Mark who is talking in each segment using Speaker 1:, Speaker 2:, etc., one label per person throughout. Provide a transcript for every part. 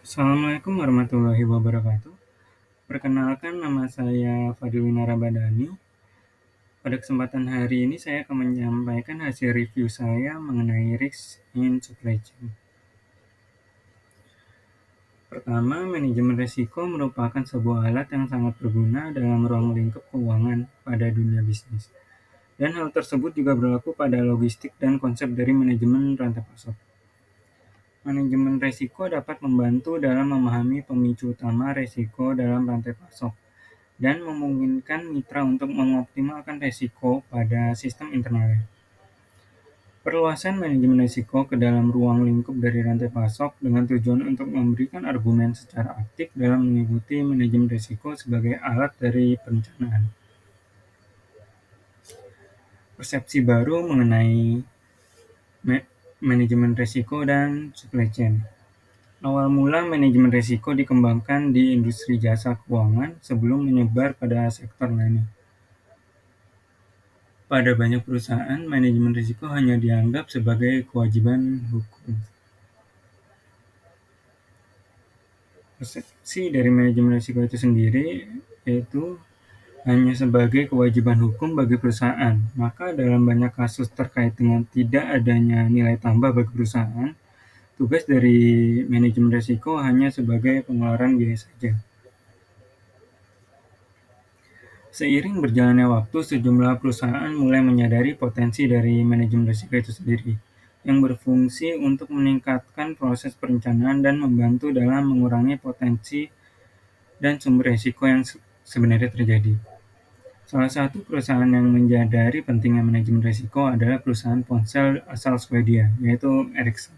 Speaker 1: Assalamualaikum warahmatullahi wabarakatuh. Perkenalkan, nama saya Fadilina Ramadhani. Pada kesempatan hari ini saya akan menyampaikan hasil review saya mengenai risk in supply chain. Pertama, manajemen risiko merupakan sebuah alat yang sangat berguna dalam ruang lingkup keuangan pada dunia bisnis. Dan hal tersebut juga berlaku pada logistik dan konsep dari manajemen rantai pasok. Manajemen risiko dapat membantu dalam memahami pemicu utama risiko dalam rantai pasok dan memungkinkan mitra untuk mengoptimalkan risiko pada sistem internalnya. Perluasan manajemen risiko ke dalam ruang lingkup dari rantai pasok dengan tujuan untuk memberikan argumen secara aktif dalam mengikuti manajemen risiko sebagai alat dari perencanaan. Persepsi baru mengenai manajemen risiko dan supply chain. Awal mula manajemen risiko dikembangkan di industri jasa keuangan sebelum menyebar pada sektor lainnya. Pada banyak perusahaan, manajemen risiko hanya dianggap sebagai kewajiban hukum. Persepsi dari manajemen risiko itu sendiri yaitu hanya sebagai kewajiban hukum bagi perusahaan. Maka dalam banyak kasus terkait dengan tidak adanya nilai tambah bagi perusahaan, tugas dari manajemen risiko hanya sebagai pengeluaran biaya saja. Seiring berjalannya waktu, sejumlah perusahaan mulai menyadari potensi dari manajemen risiko itu sendiri, yang berfungsi untuk meningkatkan proses perencanaan dan membantu dalam mengurangi potensi dan sumber risiko yang sebenarnya terjadi. Salah satu perusahaan yang menyadari pentingnya manajemen risiko adalah perusahaan ponsel asal Swedia, yaitu Ericsson.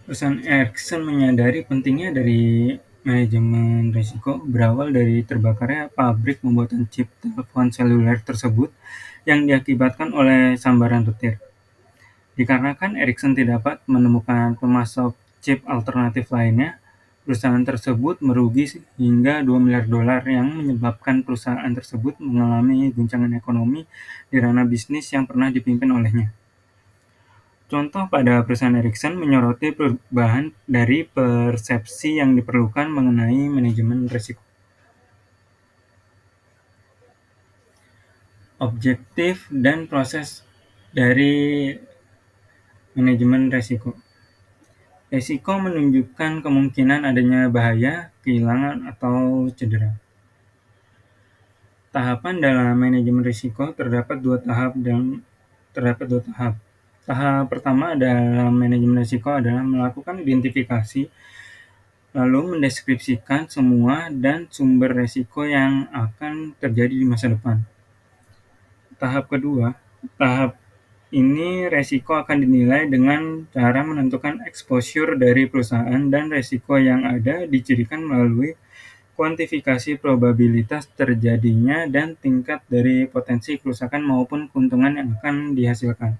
Speaker 1: Perusahaan Ericsson menyadari pentingnya dari manajemen risiko berawal dari terbakarnya pabrik pembuatan chip telepon seluler tersebut yang diakibatkan oleh sambaran petir. Dikarenakan Ericsson tidak dapat menemukan pemasok chip alternatif lainnya, perusahaan tersebut merugi hingga $2 miliar yang menyebabkan perusahaan tersebut mengalami guncangan ekonomi di ranah bisnis yang pernah dipimpin olehnya. Contoh pada perusahaan Ericsson menyoroti perubahan dari persepsi yang diperlukan mengenai manajemen risiko. Objektif dan proses dari manajemen risiko. Risiko menunjukkan kemungkinan adanya bahaya, kehilangan, atau cedera. Tahapan dalam manajemen risiko terdapat dua tahap. Tahap pertama dalam manajemen risiko adalah melakukan identifikasi, lalu mendeskripsikan semua dan sumber risiko yang akan terjadi di masa depan. Tahap kedua, tahap ini risiko akan dinilai dengan cara menentukan exposure dari perusahaan dan risiko yang ada dicirikan melalui kuantifikasi probabilitas terjadinya dan tingkat dari potensi kerusakan maupun keuntungan yang akan dihasilkan.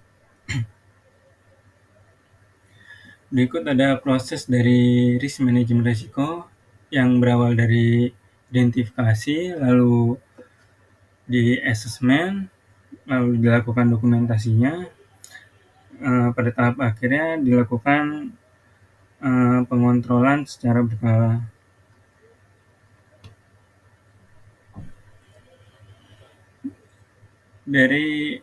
Speaker 1: Berikut ada proses dari risk management risiko yang berawal dari identifikasi, lalu di assessment, lalu dilakukan dokumentasinya. Pada tahap akhirnya dilakukan pengontrolan secara berkala. Dari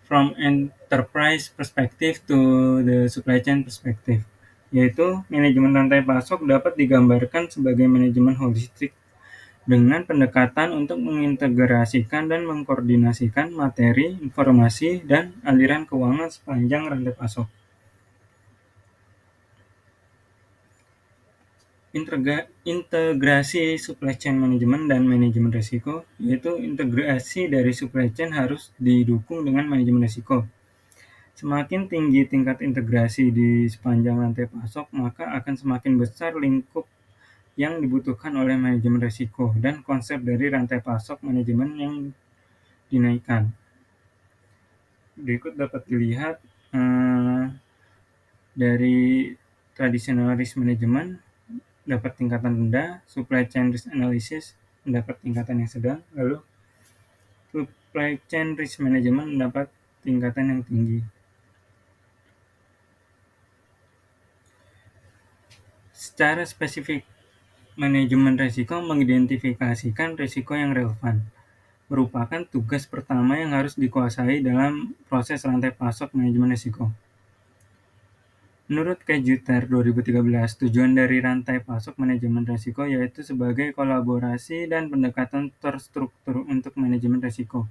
Speaker 1: from enterprise perspective to the supply chain perspective, yaitu manajemen rantai pasok dapat digambarkan sebagai manajemen holistik dengan pendekatan untuk mengintegrasikan dan mengkoordinasikan materi, informasi, dan aliran keuangan sepanjang rantai pasok. Integrasi supply chain management dan manajemen risiko, yaitu integrasi dari supply chain harus didukung dengan manajemen risiko. Semakin tinggi tingkat integrasi di sepanjang rantai pasok, maka akan semakin besar lingkup yang dibutuhkan oleh manajemen risiko dan konsep dari rantai pasok manajemen yang dinaikkan. Berikut dapat dilihat dari traditional risk management dapat tingkatan rendah, supply chain risk analysis mendapat tingkatan yang sedang, lalu supply chain risk management mendapat tingkatan yang tinggi. Secara spesifik, manajemen risiko mengidentifikasikan risiko yang relevan, merupakan tugas pertama yang harus dikuasai dalam proses rantai pasok manajemen risiko. Menurut Kejuter 2013, tujuan dari rantai pasok manajemen risiko yaitu sebagai kolaborasi dan pendekatan terstruktur untuk manajemen risiko,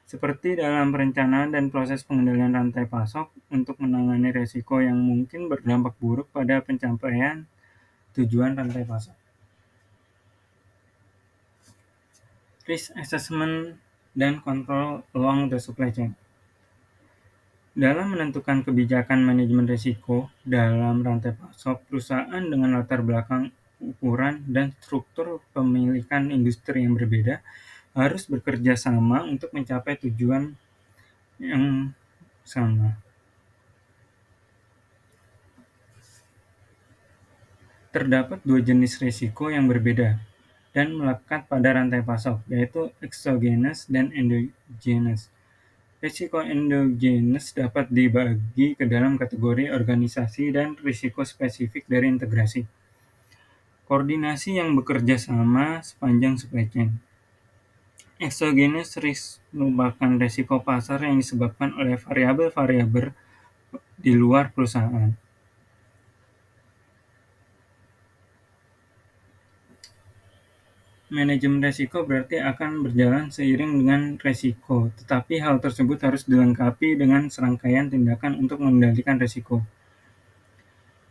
Speaker 1: seperti dalam perencanaan dan proses pengendalian rantai pasok untuk menangani risiko yang mungkin berdampak buruk pada pencapaian tujuan rantai pasok. Risk assessment dan kontrol along the supply chain. Dalam menentukan kebijakan manajemen risiko dalam rantai pasok, perusahaan dengan latar belakang ukuran dan struktur pemilikan industri yang berbeda harus bekerja sama untuk mencapai tujuan yang sama. Terdapat dua jenis risiko yang berbeda dan melekat pada rantai pasok, yaitu exogenous dan endogenous. Risiko endogenous dapat dibagi ke dalam kategori organisasi dan risiko spesifik dari integrasi. Koordinasi yang bekerja sama sepanjang supply chain. Exogenous risk merupakan risiko pasar yang disebabkan oleh variabel-variabel di luar perusahaan. Manajemen risiko berarti akan berjalan seiring dengan risiko, tetapi hal tersebut harus dilengkapi dengan serangkaian tindakan untuk mengendalikan risiko.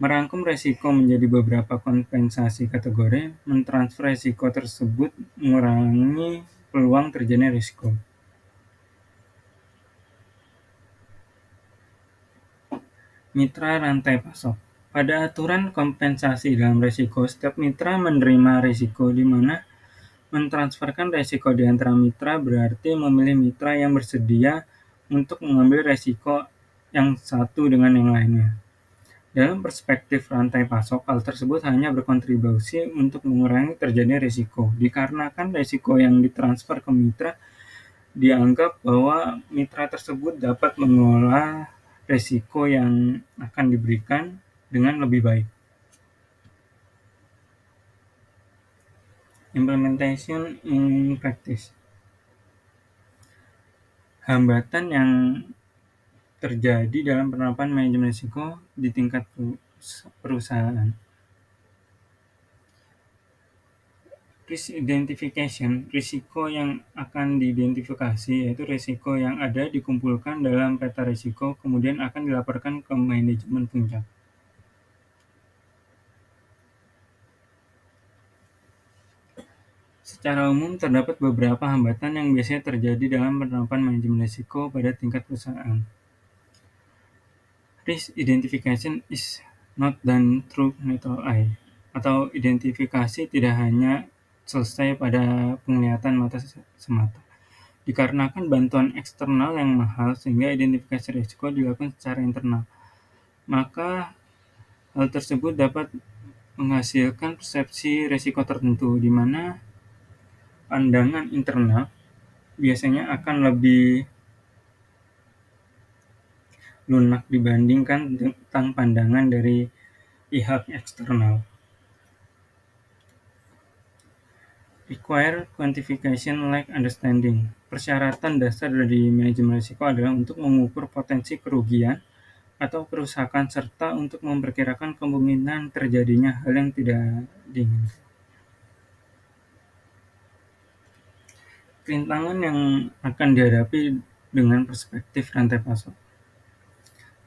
Speaker 1: Merangkum risiko menjadi beberapa kompensasi kategori, mentransfer risiko tersebut mengurangi peluang terjadinya risiko. Mitra rantai pasok. Pada aturan kompensasi dalam risiko, setiap mitra menerima risiko, di mana mentransferkan risiko di antara mitra berarti memilih mitra yang bersedia untuk mengambil risiko yang satu dengan yang lainnya. Dalam perspektif rantai pasok, hal tersebut hanya berkontribusi untuk mengurangi terjadinya risiko, dikarenakan risiko yang ditransfer ke mitra dianggap bahwa mitra tersebut dapat mengelola risiko yang akan diberikan dengan lebih baik. Implementation in practice. Hambatan yang terjadi dalam penerapan manajemen risiko di tingkat perusahaan. Risk identification, risiko yang akan diidentifikasi yaitu risiko yang ada dikumpulkan dalam peta risiko kemudian akan dilaporkan ke manajemen puncak. Secara umum terdapat beberapa hambatan yang biasanya terjadi dalam penerapan manajemen risiko pada tingkat perusahaan. Risk identification is not done through neutral eye, atau identifikasi tidak hanya selesai pada penglihatan mata semata. Dikarenakan bantuan eksternal yang mahal sehingga identifikasi risiko dilakukan secara internal. Maka hal tersebut dapat menghasilkan persepsi risiko tertentu di mana pandangan internal biasanya akan lebih lunak dibandingkan tentang pandangan dari pihak eksternal. Require quantification like understanding. Persyaratan dasar dari manajemen risiko adalah untuk mengukur potensi kerugian atau kerusakan serta untuk memperkirakan kemungkinan terjadinya hal yang tidak diinginkan. Rintangan yang akan dihadapi dengan perspektif rantai pasok.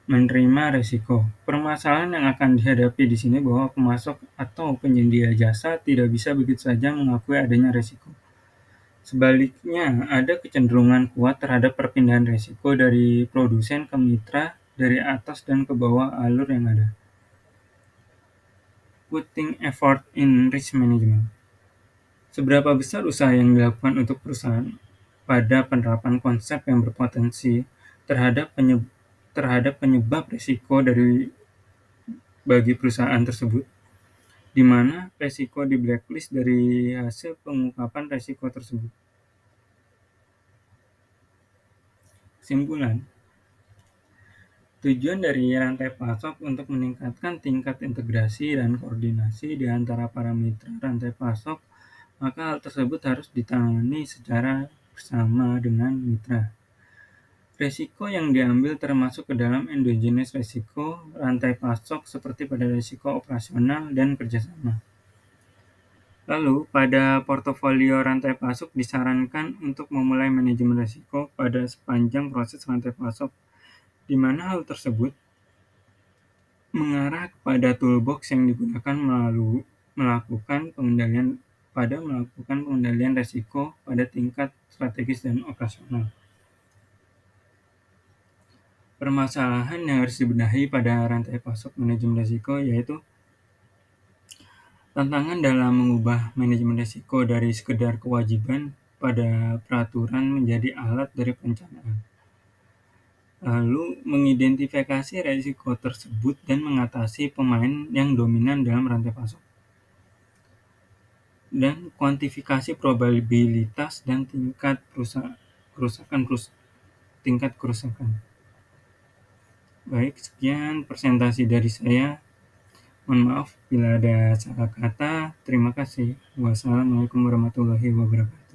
Speaker 1: Menerima risiko. Permasalahan yang akan dihadapi di sini bahwa pemasok atau penyedia jasa tidak bisa begitu saja mengakui adanya risiko. Sebaliknya, ada kecenderungan kuat terhadap perpindahan risiko dari produsen ke mitra, dari atas dan ke bawah alur yang ada. Putting effort in risk management. Seberapa besar usaha yang dilakukan untuk perusahaan pada penerapan konsep yang berpotensi terhadap penyebab risiko bagi perusahaan tersebut, di mana risiko di blacklist dari hasil pengungkapan risiko tersebut. Kesimpulan, Tujuan dari rantai pasok untuk meningkatkan tingkat integrasi dan koordinasi di antara para mitra rantai pasok, maka hal tersebut harus ditangani secara bersama dengan mitra. Risiko yang diambil termasuk ke dalam endogenous risiko rantai pasok seperti pada risiko operasional dan kerjasama. Lalu, pada portofolio rantai pasok disarankan untuk memulai manajemen risiko pada sepanjang proses rantai pasok, di mana hal tersebut mengarah kepada toolbox yang digunakan melakukan pengendalian risiko pada tingkat strategis dan operasional. Permasalahan yang harus dibenahi pada rantai pasok manajemen risiko yaitu tantangan dalam mengubah manajemen risiko dari sekedar kewajiban pada peraturan menjadi alat dari perencanaan. Lalu mengidentifikasi risiko tersebut dan mengatasi pemain yang dominan dalam rantai pasok. Dan kuantifikasi probabilitas dan tingkat kerusakan. Baik, sekian presentasi dari saya. Mohon maaf bila ada salah kata. Terima kasih. Wassalamualaikum warahmatullahi wabarakatuh.